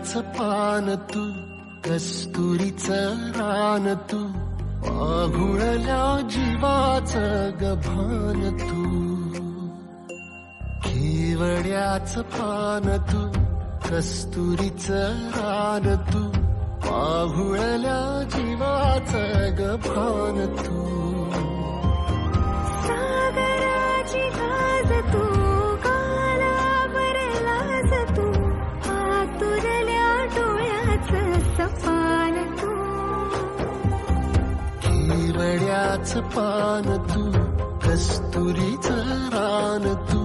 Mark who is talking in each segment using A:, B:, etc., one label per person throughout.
A: केवड्याचं पान तू, कस्तुरीचं रान तू, पाघुळल्या जीवाचं गभान तू. केवड्याचं पान तू, कस्तुरीचं रान तू, पाघुळल्या जीवाचं गभान तू.
B: सागराची गाज तू, गालावरलाज तू, आतुरल्या डोळ्याचं सपान तू.
A: केवड्याचं पान तू, कस्तुरीचं रान तू,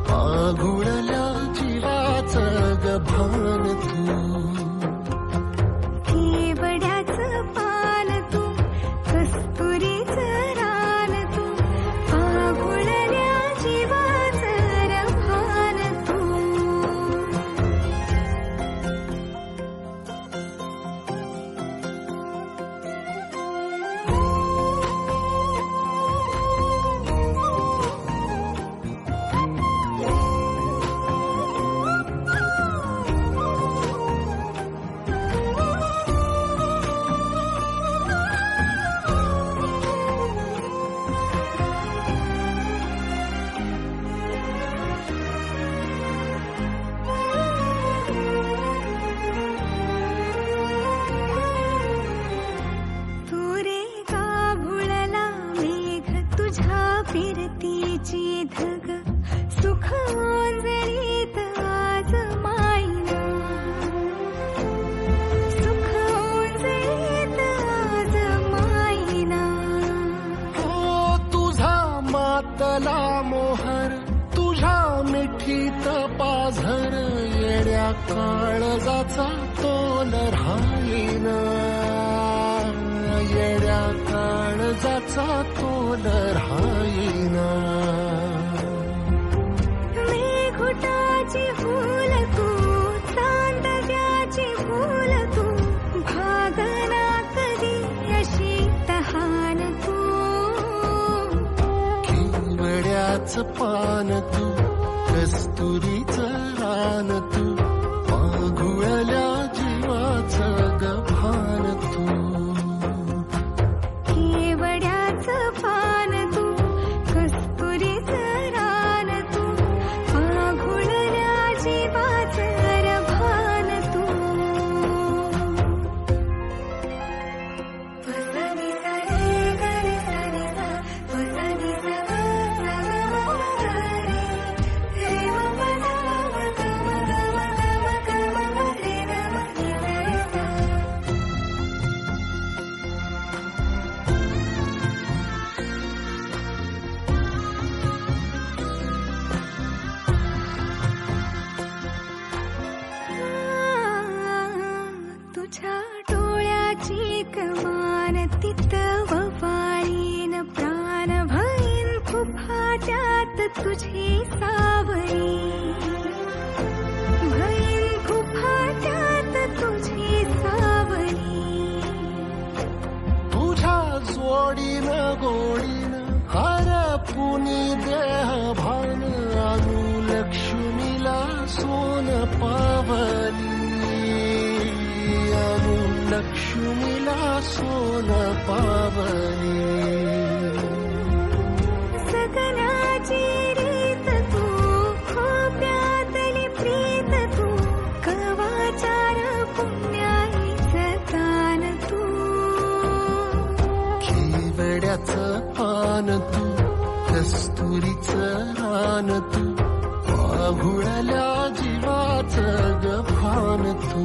A: पाघुळल्या जीवाचं गभान तू.
B: केवड्याचं पान तू, कस्तुरीचं रान तू, पाघुळल्या जीवाचं रभान तू. फिरतीची धग सुख ओंजळीत आज मायना, सुख ओंजळीत आज मायना.
A: हो तुझा मातला मोहर, तुझ्या मिठीत पाझर, येड्या काळजाचा तोल राहीना, येड्या काळजाचा तोल राहीना.
B: मेघुटाची फूल तू, चांदण्याची फूल तू, भागना कधी अशी तहान तू.
A: केवड्याचं पान तू, कस्तुरीचं रान तू, पाघुळल्या जीवाचं गभान तू.
B: केवड्याचं पान तू, कस्तुरीचं रान तू, पाघुळल्या जीवाचं रभान तू. वसनी सरे गरे सरे सा, वसनी सगा सगा रे, रे म ग म ग रे म रे सा. तुझ्या डोळ्याची कमान तिथं ववाळीन, प्राण भईन खुफाट्यात तुझी सावरी, भईन खुफाट्यात तुझी सावरी.
A: तुझ्या जोडीनं गोडीनं हरपुनी देह भान, अनुलक्ष्मीला सोन पावली, अनुलक्ष्मीला सोन पावली.
B: सगनाची रीत तू, खोप्यातली प्रीत तू, कवाचार पुण्याईचं दान तू.
A: केवड्याचं पान तू, कस्तुरीचं रान तू, पाघुळल्या जीवाचं गभान तू.